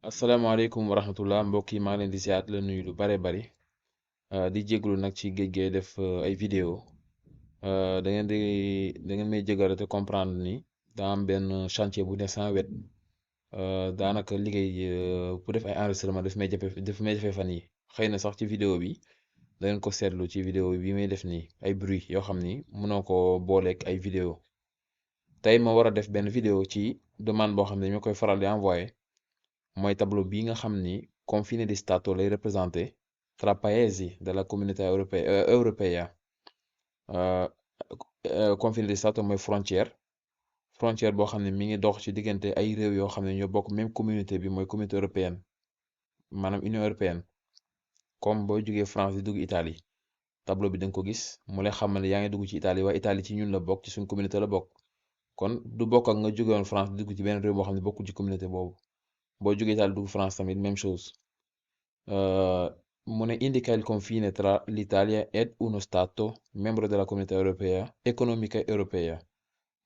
asalaamaaleykum wa rahmatullah mbokk yi maa ngi leen di ziar la nuyu lu bare bari di jéglu nag ci géej gee def ay vidéo da ngeen may jégal te comprendre ni daa am benn chantier bu ne sama wet daanaka liggéey pour def ay enregistrement daf may jafe fan yi xëy na sax ci vidéo bi da ngeen ko seetlu ci vidéo bi may def nii ay bruit yoo xam ni mënoo ko booleeg ay vidéo tey ma war a def benn vidéo ci demande boo xam ne ñu koy faral di envoyé mooy tableau bii nga xam ni confine di stato lay représenté tra paesi della comunità europea euh, confine di stato mooy frontière boo xam ne mi ngi dox ci diggante ay réew yoo xam ne ñoo bokk même communauté bi mooy communauté européenne maanaam union européenne comme booy jógee France di dugg Italie tableau bi da nga ko gis mu lay xamal ne yaa ngi dugg ci Italie waaye Italie ci ñun la bokk ci suñ communauté la bokk kon du bokk ak nga jóge woon France di dugg ci benn réew boo xam ne bokkul ci communauté boobu boo jógee Italie dugg France tamit même chose mu ne indica il confine tra l'Italia ed uno stato membro della comunità europea economica europea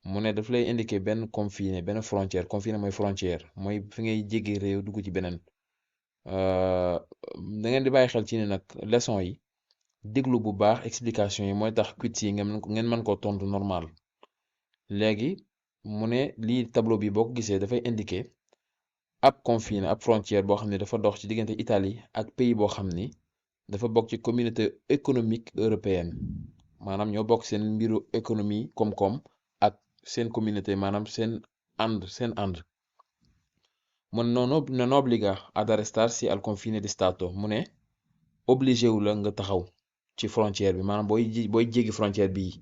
mu ne daf lay indiquer benn confine benn frontière confine mooy frontière mooy fi ngay jéggi réew dugg ci beneen da ngeen di bàyyi xel ci ne nag leçon yi déglu bu baax explication yi mooy tax quiz yi ngeen mën koo tontu normal léegi mu ne lii tableau bi boo ko gisee dafay indiquer ab confine ab frontière boo xam ne dafa dox ci diggante Italie ak pays boo xam ni dafa bokk ci communauté économique européenne maanaam ñoo bokk seen mbiru économie koom-koom ak seen communauté maanaam seen ànd mu ne non obbliga ad arrestarsi al confine di stato mu ne obligé wu la nga taxaw ci frontière bi maanaam booy jéggi frontière bi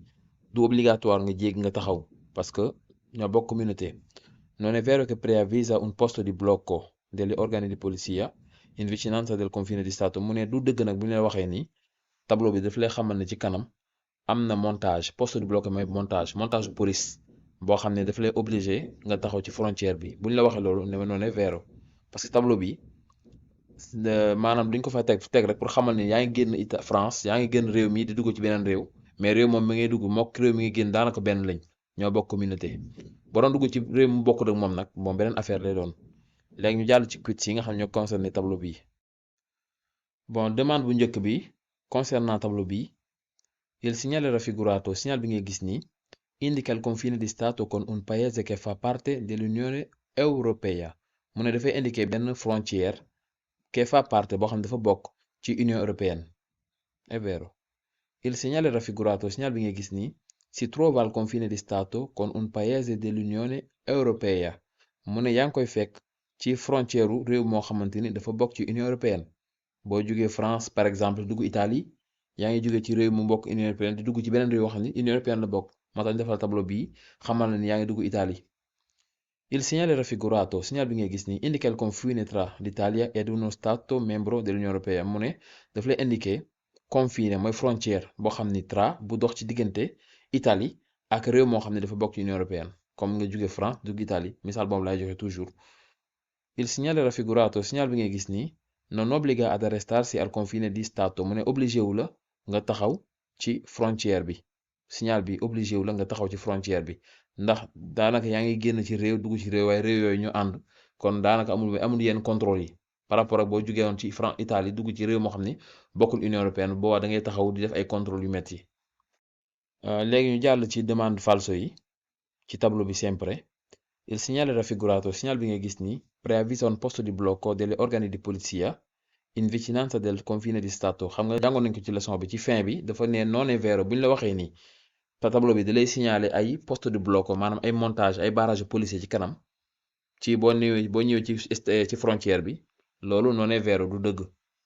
du obligatoire nga jéggi nga taxaw parce que ñoo bokk communauté. Non è vero che preavvisa un posto di blocco degli organi di polizia in vicinanza del confine di stato mu ne du dëgg nag bu ñu la waxee ni tableau bi daf lay xamal ne ci kanam am na montage poste de blocco mooy montage police boo xam ne daf lay obligé nga taxaw ci frontière bi bu ñu la waxee loolu ne non è vero parce que tableau bi maanaam duñ ko fa teg rek pour xamal ne yaa ngi génn France yaa ngi génn réew mi di dugg ci beneen réew mais réew moom mi ngay dugg mook réew mi ngi génn daanaka benn lañ ñoo bokk communauté boo doon dugg ci réew mu bokkut ak moom nag moom beneen affaire lay doon léegi ñu jàll ci quiz yi nga xam ñoo concerné tableau bi bon demande bu njëkk bi concernant tableau bi il segnale raffigurato signal bi ngay gis nii indica il confine di stato con un paese che fa parte dell'Unione Europea mu ne dafay indiquer benn frontière che fa parte boo xam ne dafa bokk ci Union européenne è vero il segnale raffigurato signal bi ngay gis nii si trova al confine di stato con un paese dell'Unione Europea mu ne yaa ngi koy fekk ci frontière u réew moo xamante ni dafa bokk ci Union européenne boo jógee France par exemple dugg Italie yaa ngi jógee ci réew mu bokk Union européenne di dugg ci beneen réew yoo xam ni Union européenne la bokk moo tax ñu defal tableau bii xamal na ni yaa ngi dugg Italie il segnale raffigurato signal bi ngay gis ni indica il confine tra l'Italia ed uno stato membro dell'Unione europea mu ne daf lay indiquer confine mooy frontière boo xam ni tra bu dox ci diggante Italie ak réew moo xam ne dafa bokk ci Union européenne comme nga jóge France dugg Italie misaal boobu laay joxe toujours il segnale raffigurato signal bi ngay gis nii non obbliga ad arrestarsi al confine di stato mu ne obligé wu la nga taxaw ci frontière bi signal bi obligé wu la nga taxaw ci frontière bi ndax daanaka yaa ngi génn ci réew dugg ci réew waaye réew yooyu ñu ànd kon daanaka amul yenn contrôle yi par rapport ak boo jógee woon ci Italie dugg ci réew moo xam ni bokkul Union européenne boobaa da ngay taxaw di def ay contrôle yu metti léegi ñu jàll ci demande falso yi ci tableau bi sempre il segnale raffigurato signal bi nga gis ni preavvisa un posto di blocco degli organi di polizia in vicinanza del confine di stato xam nga jàngoon nañ ko ci leçon bi ci fin bi dafa ne non è vero bu ñu la waxee nii te tableau bi da lay signaler ay poste de blocco maanaam ay montage ay barrage policier ci kanam ci boo ñëwee ci frontière bi loolu non è vero du dëgg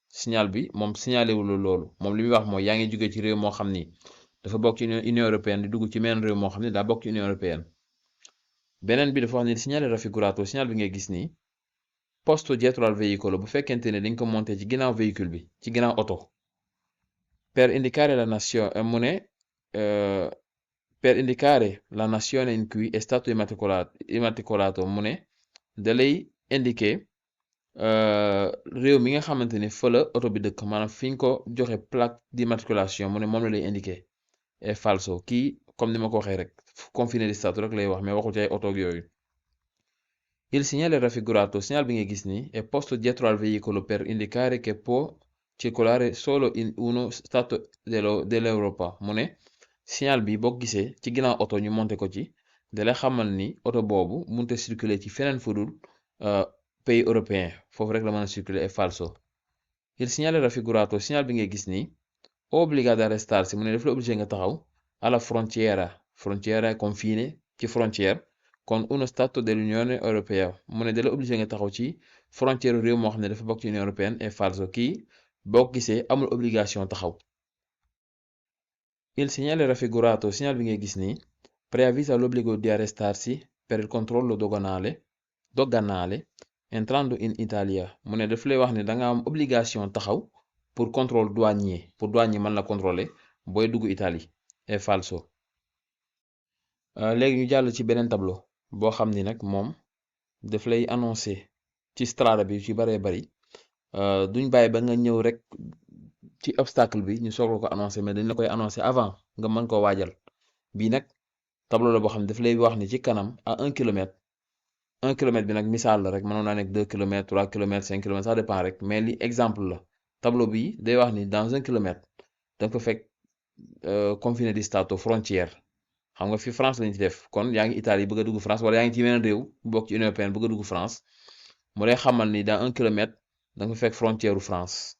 signal bi moom signalé wul loolu moom li muy wax mooy yaa ngi jógee ci réew moo xam ni dafa bokk ci Union européenne di dugg ci meneen réew moo xam ne daa bokk ci Union européenne beneen bi dafa wax ni signale raffigurato signal bi ngay gis nii posto dietro al veicolo bu fekkente ne dañ ko monté ci ginnaaw véhicule bi ci ginnaaw oto per indicare la nazione mu ne per indicare la nazione in cui è stato immatricolato mu ne da lay indiquer réew mi nga xamante ni fa la oto bi dëkk maanaam fi ñu ko joxe plaque d'immatriculation mu ne moom la lay indiquer est falso kii comme ni ma ko waxee rek confine di stato rek lay wax mais waxul ci ay oto ak yooyu Il segnale raffigurato, segnal bi ngay gis ni, è posto dietro al veicolo per indicare che può circolare solo in uno stato dell'Europa. Mu ne signal bi boo ko gisee ci ginnaaw oto ñu monté ko ci dalay xamal ni oto boobu mënut a circuler ci feneen fudul pays européen foofu rek la mën a circuler è falso. Il segnale raffigurato signal bi ngay gis ni obbliga ad arrestarsi mu ne daf la obligé nga taxaw alla frontiera confine ci frontière con uno stato dell'Unione Europea mu ne dala obligé nga taxaw ci frontière réew moo xam ne dafa bokk ci Union européenne è falso kii boo ko gisee amul obligation taxaw. Il segnale raffigurato signal bi ngay gis ni preavvisa l'obbligo di arrestarsi per il controllo doganale entrando in Italia mu ne daf lay wax ne danga am obligation taxaw pour contrôle douanier pour douanier mën la contrôler booy dugg Italie è falso. léegi ñu jàll ci beneen tableau boo xam ni nag moom daf lay annoncé ci strada bi ci baree bari duñ bàyyi ba nga ñëw rek ci obstacle bi ñu soog la ko annoncé mais dañ la koy annoncé avant nga mën koo waajal bii nag tableau la boo xam ne daf lay wax ni ci kanam à 1 kilomètre bi nag misaal la rek mënoon naa nekk 2 kilomètres 3 kilomètres 5 kilomètres ça dépend rek mais li exemple la tableau bi day wax ni dans 1 kilomètre da nga ko fekk confine di stato frontière xam nga fi France lañ ci def kon yaa ngi Italie bëgg a dugg France wala yaa ngi ci yeneen réew bu bokk ci Union européenne bëgg a dugg France mu lay xamal ni dans 1 kilomètre da nga fekk frontière u France.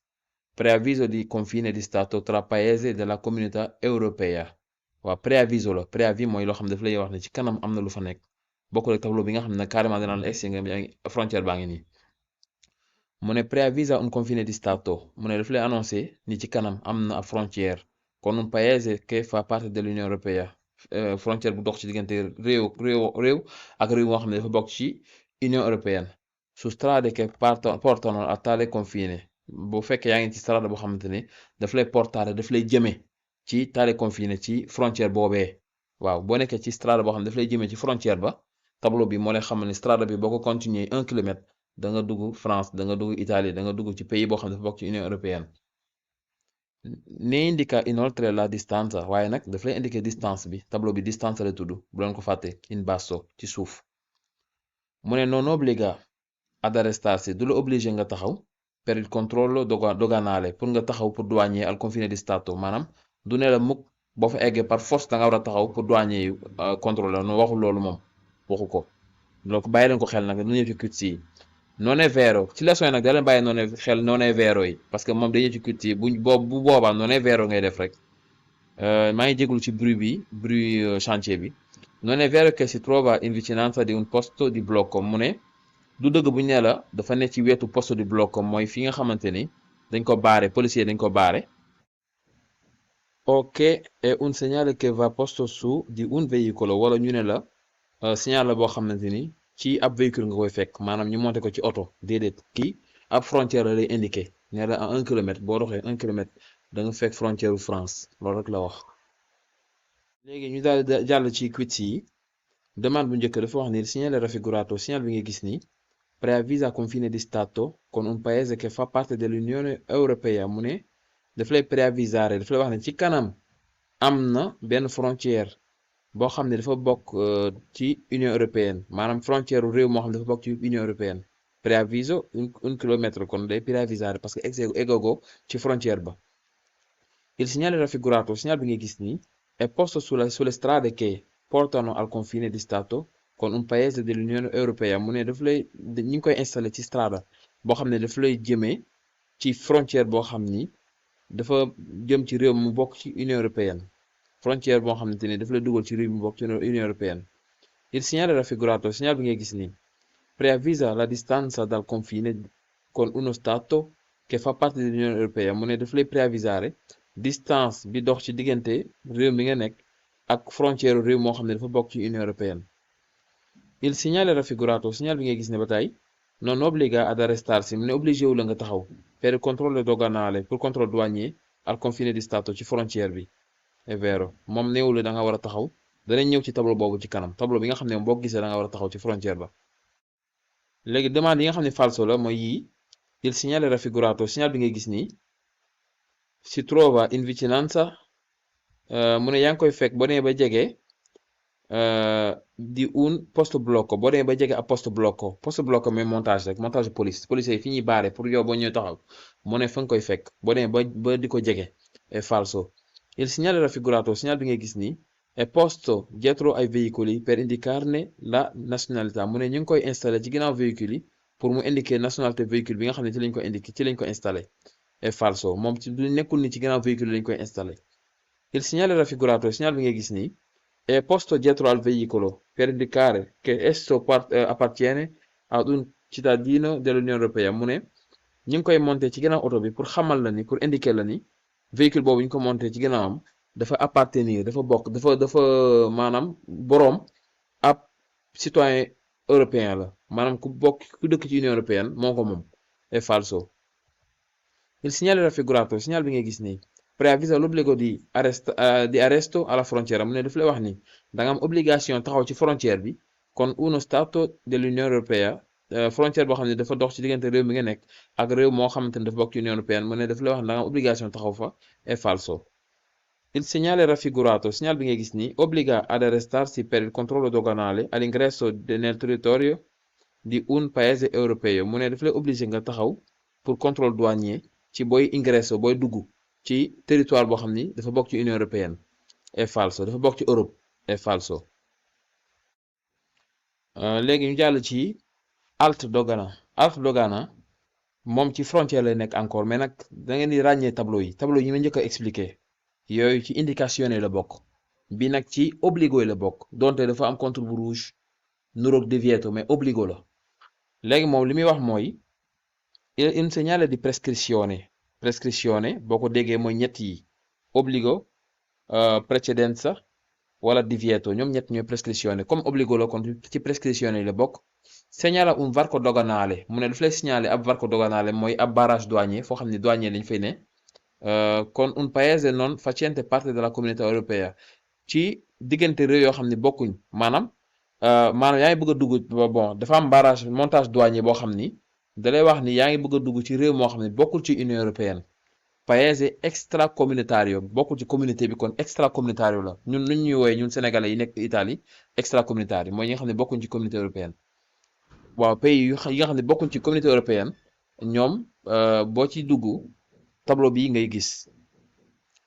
Preavviso di confine di stato tra paesi della comunità europea waaw préaviso la préavis mooy loo xam ne daf lay wax ne ci kanam am na lu fa nekk bokkul ak tableau bi nga xam ne carrément danaan la egsi nga yaa ngi frontière baa ngi nii mu ne preavvisa un confine di stato mu ne daf lay annoncé ni ci kanam am na ab frontière con un paese che fa parte dell'Unione europea frontière bu dox ci diggante réew ak réew moo xam ne dafa bokk ci Union européenne su strade che portano a tale confine bu fekkee yaa ngi ci strada boo xamante ni daf lay portare daf lay jëme ci tale confine ci frontière boobee waaw boo nekkee ci strada boo xam ne daf lay jëmee ci frontière ba tableau bi moo lay xamal ni strada bi boo ko continuer 1 kilomètre da nga dugg France da nga dugg Italie da nga dugg ci pays boo xam ne dafa bokk ci Union européenne. Ne indica inoltre la distanza waaye nag daf lay indiquer distance bi tableau bi distance la tudd bu leen ko fàtte in basso ci suuf mu ne non obbliga ad arrestarsi du la obligé nga taxaw per il controllo doganale pour nga taxaw pour douanier al confine di stato maanaam du ne la mukk boo fa eggee par force da nga war a taxaw pour douanier yu contrôler no waxul loolu moom waxu ko donc bàyyi leen ko xel nag du ñëw ci quiz yi non è vero ci leçon yi nag da leen bàyyi non è xel non è vero yi parce que moom dañuy ci quiz yi bu boobaa non è vero ngay def rek maa ngi jéglu ci bruit chantier bi non è vero che si trova in vicinanza di un posto di blocco mu ne du dëgg bu ñu ne la dafa nekk ci wetu poste di blocco mooy fi nga xamante ni dañ ko baare policier dañ ko baare ok è un segnale che va posto su di un veicolo wala ñu ne la signal la boo xamante ni ci ab véhicule nga koy fekk maanaam ñu monté ko ci oto déedéet kii ab frontière la lay indiqué ne la à 1 kilomètre boo doxee 1 kilomètre da nga fekk frontière u France loolu rek la wax. léegi ñu daal di jàll ci quiz yi demande bu njëkk dafa wax ni segnale raffigurato signal bi nga gis ni preavvisa confine di stato con un paese che fa parte dell'Unione Europea mu ne daf lay préavisare daf lay wax ne ci kanam am na benn frontière boo xam ne dafa bokk ci Union européenne maanaam frontière u réew moo xam ne dafa bokk ci Union européenne préaviso 1 kilomètre kon day préavisare parce que eggogo ci frontière ba. Il segnale raffigurato signal bi nga gis nii è posto sulle strade che portano al confine di stato con un paese dell'Unione Europea mu ne daf lay ñi ngi koy installé ci strada boo xam ne daf lay jëmee ci frontière boo xam ni dafa jëm ci réew mu bokk ci Union européenne frontière boo xamante ni daf lay dugal ci réew mu bokk ci Union européenne. Il segnale raffigurato signal bi ngay gis nii preavvisa la distanza dal confine con uno stato che fa parte dell'Unione Europea mu ne daf lay préavisare distance bi dox ci diggante réew mi nga nekk ak frontière réew moo xam ne dafa bokk ci Union européenne. Il segnale raffigurato signal bi ngay gis ne ba tey non obbliga ad arrestarsi mu ne obligé wu la nga taxaw per il controllo doganale pour contrôle douanier al confine di stato ci frontière bi è vero moom néewu la da nga war a taxaw danañ ñëw ci tableau boobu ci kanam tableau bi nga xam ne moom boo gisee da nga war a taxaw ci frontière ba. léegi demande yi nga xam ne falso la mooy yii il segnale raffigurato signal bi ngay gis nii si trova in vicinanza mu ne yaa ngi koy fekk boo nee ba jege di un posto blocco boo demee ba jege ab posto blocco mais montage rek montage police yi fi ñuy baare pour yow boo ñëwee taxaw mu ne fa nga koy fekk boo demee ba di ko jege è falso. Il segnale raffigurato segnal bi ngay gis nii è posto dietro ai veicoli per indicarne la nazionalità mu ne ñu ngi koy installé ci ginnaaw véhicule yi pour mu indiquer nationalité véhicule bi nga xam ne ci lañ ko indiqué ci lañ ko installé è falso moom ci du nekkul ni ci ginnaaw véhicule lañ koy installé. Il segnale raffigurato segnal bi ngay gis nii è posto dietro al veicolo per indicare che esso appartiene ad un cittadino dell'Unione Europea mu ne ñu ngi koy monté ci ginnaaw oto bi pour xamal la ni pour indiquer la ni véhicule boobu ñu ko monté ci ginnaawam dafa appartenir dafa bokk dafa maanaam boroom ab citoyen européen la maanaam ku bokk ku dëkk ci Union européenne moo ko moom è falso. Il segnale raffigurato segnal bi ngay gis nii preavvisa l'obbligo di arresto alla frontiera mu ne daf lay wax ni da nga am obligation taxaw ci frontière bi con uno stato dell'Unione Europea frontière boo xam ne dafa dox ci diggante réew mi nga nekk ak réew moo xamante ne dafa bokk ci Unione Européenne mu ne daf lay wax ne da nga am obligation taxaw fa è falso. Il segnale raffigurato segnal bi ngay gis nii obbliga ad arrestarsi per il controllo doganale all'ingresso nel territorio di un paese europeo mu ne daf lay obligé nga taxaw pour contrôle douanier ci booy ingresso booy dugg ci territoire boo xam ni dafa bokk ci Union européenne è falso dafa bokk ci Europe è falso. léegi ñu jàll ci alta dogana moom ci frontière lay nekk encore mais nag da ngeen di ràññee tableau yi ma njëkk a expliqué yooyu ci indication la bokk bi nag ci obbligo la bokk donte dafa am contre bu rouge nuroog divieto mais obbligo la léegi moom li muy wax mooy un segnale di prescrizione boo ko déggee mooy ñett yi obbligo precedenza wala divieto ñoom ñett ñooy prescrizione comme obbligo la kon ci prescrizione la bokk. Segnala un varco doganale mu ne daf lay signaler ab varco doganale mooy ab barrage douanier foo xam ne douanier lañ fay ne con un paese non facente parte della comunità europea ci diggante réew yoo xam ne bokkuñ maanaam yaa ngi bëgg a dugg bon dafa am barrage montage douanier boo xam ni dalay wax ni yaa ngi bëgg a dugg ci réew moo xam ne bokkul ci Union européenne paese extracomunitario bokkul ci communauté bi kon extracomunitario la ñun lu ñuy woowee ñun sénégalais yi nekk Italie extracomunitario mooy ñi nga xam ne bokkuñ ci communauté européenne. waaw pays yi nga xam ne bokkuñ ci communauté européenne ñoom boo ci dugg tableau bii ngay gis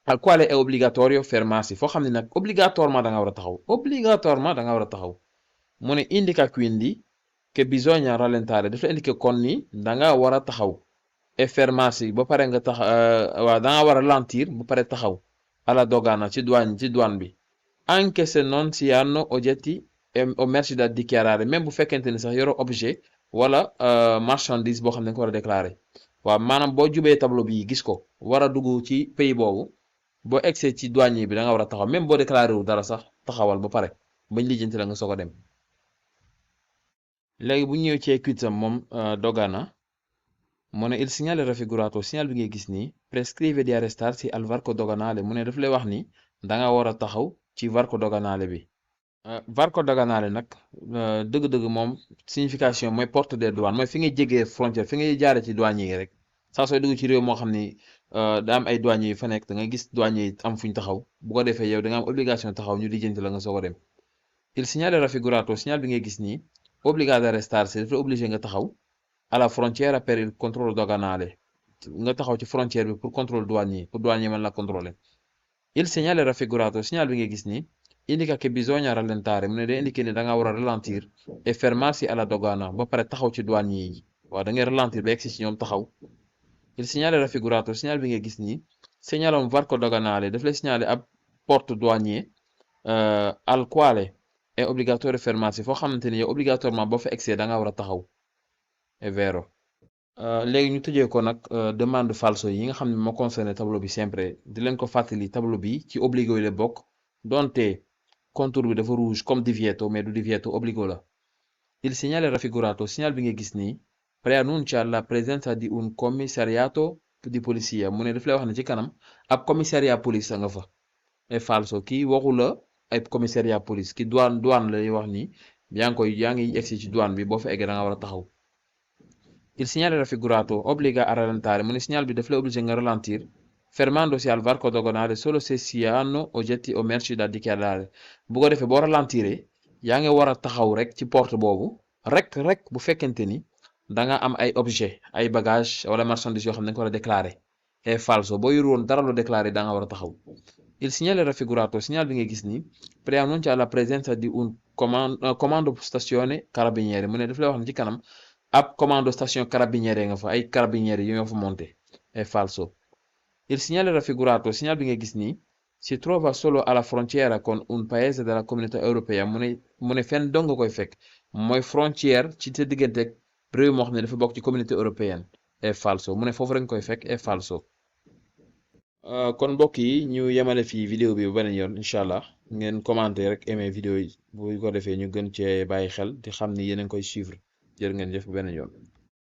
al quale è obbligatorio fermarsi foo xam ne nag obligatoirement da nga war a taxaw mu ne indica quindi che bisogna rallentare daf la indiqué kon ni da nga war a taxaw e fermarsi ba pare nga waaw da nga war a ralentir ba pare taxaw alla dogana ci douane bi anche se non si hanno oggetti o merci da dichiarare même bu fekkente ni sax yoroo objet wala marchandise boo xam ne nga ko war a déclarer waaw maanaam boo jubee tableau bi gis ko war a dugg ci pays boobu boo egsee ci douanier bi da nga war a taxaw même boo déclaré wu dara sax taxawal ba pare bañ lijjanti la nga soog a dem. léegi bu ñëwee ci quiz-am moom dogana mu ne il segnale raffigurato signal bi ngay gis nii prescrive di arrestarsi al varco doganale mu ne daf lay wax ni da nga war a taxaw ci varco doganale bi. varco doganale nag dëgg-dëgg moom signification mooy porte des douanes mooy fi ngay jegee frontière fi ngay jaare ci douanier yi rek saa sooy dugg ci réew moo xam ni daa am ay douanier yu fa nekk da nga gis douanier yi am fu ñu taxaw bu ko defee yow da nga am obligation taxaw ñu lijjanti la nga soog a dem. Il segnale raffigurato signal bi ngay gis nii obbligato ad arrestarsi dafa obligé nga taxaw alla frontiera per il controllo doganale nga taxaw ci frontière bi pour contrôle douanier pour douanier mën la contrôler. Il segnale raffigurato signal bi ngay gis nii indica che bisogna rallentare mu ne day indiqué ne da nga war a ralentir e fermarsi alla dogana ba pare taxaw ci douanier yi waaw da ngay ralentir ba egsi ci ñoom taxaw. Il segnale raffigurato signal bi ngay gis nii segnala un varco doganale daf lay signaler ab porte douanier al quale è obbligatorio fermarsi foo xamante ni yow obligatoirement boo fa egsee da nga war a taxaw è vero. léegi ñu tëjee ko nag demande falso yi nga xam ne moo concerné tableau bi sempre di leen ko fàttali tableau bi ci obbligo yi la bokk donte contour bi dafa rouge comme divieto mais du divieto obbligo la. Il segnale raffigurato signal bi nga gis nii preannuncia la presenza di un commissariato di polizia mu ne daf lay wax ne ci kanam ab commissariat police nga fa è falso kii waxu la ay commissariat police ki douane lay wax nii yaa ngi egsi ci douane bi boo fa eggee da nga war a taxaw. Il segnale raffigurato obbliga a rallentare mu ne signal bi daf lay obligé nga ralentir fermando al varco doganale solo se si hanno oggetti o merci da dichiarare bu ko defee boo ralentiré yaa ngi war a taxaw rek ci porte boobu rek bu fekkente ni da nga am ay objet ay bagage wala marchandise yoo xam ne da nga ko war a déclarer è falso boo yuru woon dara loo déclarer da nga war a taxaw il segnale raffigurato signal bi nga gis ni preannuncia la presenza di un comando stazione carabinieri mu ne daf lay wax ne ci kanam ab commando station carabinieri nga fa ay carabinieri yu ñoo fa monté è falso. Il segnale raffigurato signal bi nga gis ni si trova solo alla frontiera con un paese della comunità europea mu ne fenn dong nga koy fekk mooy frontière ci sa diggante réew moo xam ne dafa bokk ci communauté européenne è falso mu ne foofu rek nga koy fekk è falso. kon mbokk yi ñu yemale fii vidéo bi ba beneen yoon incha allah ngeen commenter rek aimer vidéo yi bu ko defee ñu gën cee bàyyi xel di xam ni yéen a ngi koy suivre jërë ngeen jëf beneen yoon.